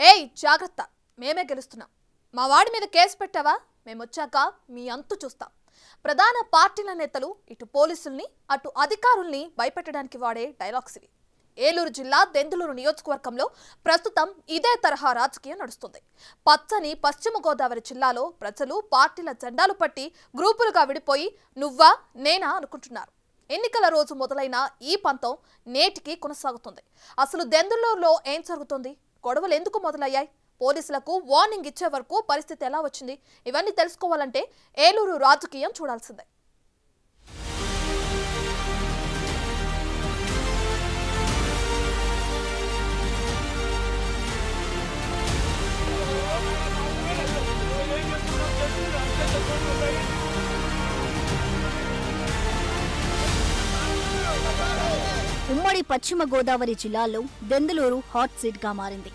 ఏయ్ జాగ్రత్త, మేమే గెలుస్తున్నాం. మా వాడి మీద కేసు పెట్టావా, మేమొచ్చాక మీ అంతు చూస్తాం. ప్రధాన పార్టీల నేతలు ఇటు పోలీసుల్ని అటు అధికారుల్ని భయపెట్టడానికి వాడే డైలాగ్స్ ఇవి. ఏలూరు జిల్లా దెందులూరు నియోజకవర్గంలో ప్రస్తుతం ఇదే తరహా రాజకీయం నడుస్తుంది. పచ్చని పశ్చిమ గోదావరి జిల్లాలో ప్రజలు పార్టీల జెండాలు పట్టి గ్రూపులుగా విడిపోయి నువ్వా నేనా అనుకుంటున్నారు. ఎన్నికల రోజు మొదలైన ఈ పంతం నేటికి కొనసాగుతుంది. అసలు దెందులూరులో ఏం జరుగుతుంది? గొడవలు ఎందుకు మొదలయ్యాయి? పోలీసులకు వార్నింగ్ ఇచ్చే వరకు పరిస్థితి ఎలా వచ్చింది? ఇవన్నీ తెలుసుకోవాలంటే ఏలూరు రాజకీయం చూడాల్సిందే. ఉమ్మడి పశ్చిమ గోదావరి జిల్లాలో దెందులూరు హాట్ సీట్ గా మారింది.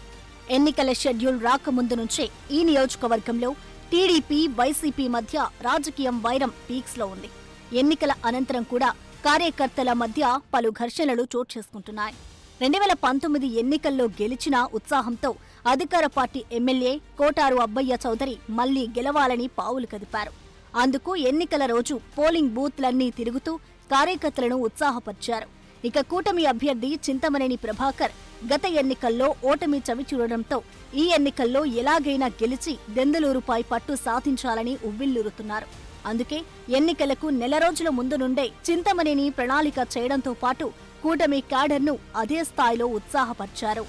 ఎన్నికల షెడ్యూల్ రాకముందు నుంచే ఈ నియోజకవర్గంలో టీడీపీ వైసీపీ మధ్య రాజకీయం వైరం పీక్స్ లో ఉంది. ఎన్నికల అనంతరం కూడా కార్యకర్తల మధ్య పలు ఘర్షణలు చోటు చేసుకుంటున్నాయి. 2019 ఎన్నికల్లో గెలిచిన ఉత్సాహంతో అధికార పార్టీ ఎమ్మెల్యే కోటారు అబ్బయ్య చౌదరి మళ్లీ గెలవాలని పావులు కదిపారు. అందుకు ఎన్నికల రోజు పోలింగ్ బూత్లన్నీ తిరుగుతూ కార్యకర్తలను ఉత్సాహపరిచారు. ఇక కూటమి అభ్యర్థి చింతమనేని ప్రభాకర్ గత ఎన్నికల్లో ఓటమి చవిచూడడంతో ఈ ఎన్నికల్లో ఎలాగైనా గెలిచి దెందులూరుపై పట్టు సాధించాలని ఉవ్విళ్లూరుతున్నారు. అందుకే ఎన్నికలకు నెల రోజుల ముందు నుండే చింతమనేని ప్రణాళిక చేయడంతో పాటు కూటమి క్యాడర్ను అదే స్థాయిలో ఉత్సాహపరిచారు.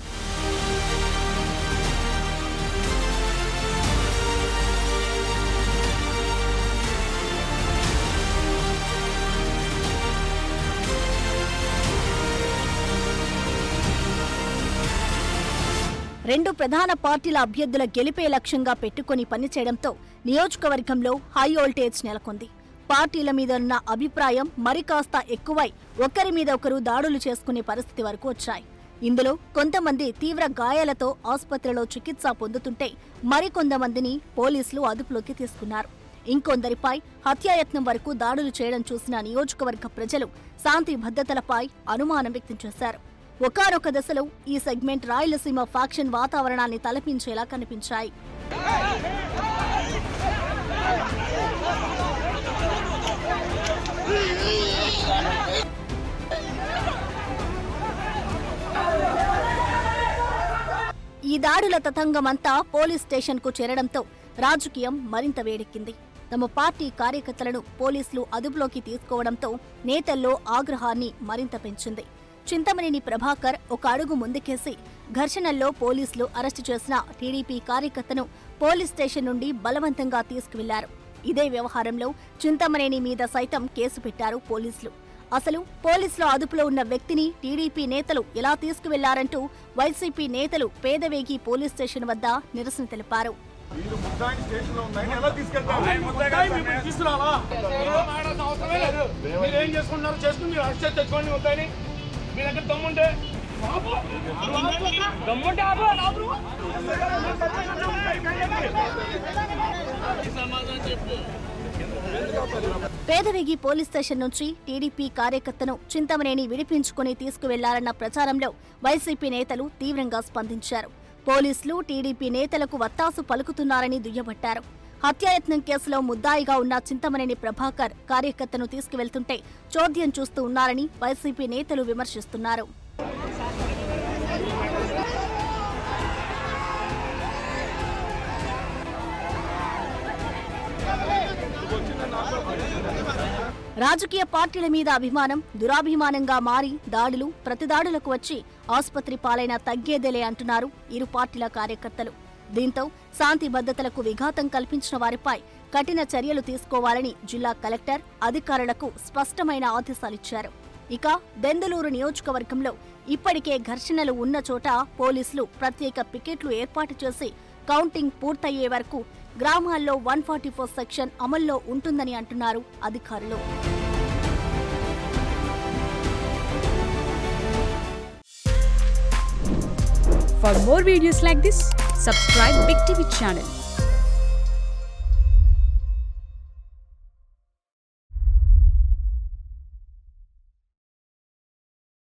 రెండు ప్రధాన పార్టీల అభ్యర్థుల గెలిపే లక్ష్యంగా పెట్టుకుని పనిచేయడంతో నియోజకవర్గంలో హై వోల్టేజ్ నెలకొంది. పార్టీల మీద ఉన్న అభిప్రాయం మరికాస్త ఎక్కువై ఒకరి మీద ఒకరు దాడులు చేసుకునే పరిస్థితి వరకు వచ్చాయి. ఇందులో కొంతమంది తీవ్ర గాయాలతో ఆసుపత్రిలో చికిత్స పొందుతుంటే మరికొంతమందిని పోలీసులు అదుపులోకి తీసుకున్నారు. ఇంకొందరిపై హత్యాయత్నం వరకు దాడులు చేయడం చూసిన నియోజకవర్గ ప్రజలు శాంతి భద్రతలపై అనుమానం వ్యక్తం చేశారు. ఒకానొక దశలో ఈ సెగ్మెంట్ రాయలసీమ ఫ్యాక్షన్ వాతావరణాన్ని తలపించేలా కనిపించాయి. ఈ దాడుల తతంగమంతా పోలీస్ స్టేషన్కు చేరడంతో రాజకీయం మరింత వేడెక్కింది. తమ పార్టీ కార్యకర్తలను పోలీసులు అదుపులోకి తీసుకోవడంతో నేతల్లో ఆగ్రహాన్ని మరింత పెంచింది. చింతమనేని ప్రభాకర్ ఒక అడుగు ముందుకేసి ఘర్షణల్లో పోలీసులు అరెస్టు చేసిన టీడీపీ కార్యకర్తను పోలీస్ స్టేషన్ నుండి బలవంతంగా తీసుకువెళ్లారు. ఇదే వ్యవహారంలో చింతమనేని మీద సైతం కేసు పెట్టారు పోలీసులు. అసలు పోలీసుల అదుపులో ఉన్న వ్యక్తిని టీడీపీ నేతలు ఎలా తీసుకువెళ్లారంటూ వైసీపీ నేతలు పేదవేగి పోలీస్ స్టేషన్ వద్ద నిరసన తెలిపారు. పేదవేగి పోలీస్ స్టేషన్ నుంచి టీడీపీ కార్యకర్తను చింతమనేని విడిపించుకుని తీసుకువెళ్లారన్న ప్రచారంలో వైసీపీ నేతలు తీవ్రంగా స్పందించారు. పోలీసులు టీడీపీ నేతలకు వత్తాసు పలుకుతున్నారని దుయ్యబట్టారు. హత్యాయత్నం కేసులో ముద్దాయిగా ఉన్న చింతమనేని ప్రభాకర్ కార్యకర్తను తీసుకువెళ్తుంటే చోద్యం చూస్తూ ఉన్నారని వైసీపీ నేతలు విమర్శిస్తున్నారు. రాజకీయ పార్టీల మీద అభిమానం దురాభిమానంగా మారి దాడులు ప్రతిదాడులకు వచ్చి ఆసుపత్రి పాలైన తగ్గేదేలే అంటున్నారు ఇరు పార్టీల కార్యకర్తలు. దీంతో శాంతి భద్రతలకు విఘాతం కల్పించిన వారిపై కఠిన చర్యలు తీసుకోవాలని జిల్లా కలెక్టర్ అధికారులకు స్పష్టమైన ఆదేశాలిచ్చారు. ఇక దెందులూరు నియోజకవర్గంలో ఇప్పటికే ఘర్షణలు ఉన్న చోట పోలీసులు ప్రత్యేక పికెట్లు ఏర్పాటు చేసి కౌంటింగ్ పూర్తయ్యే వరకు గ్రామాల్లో 144 సెక్షన్ అమల్లో ఉంటుందని అంటున్నారు అధికారులు. For more videos like this, subscribe Big TV channel.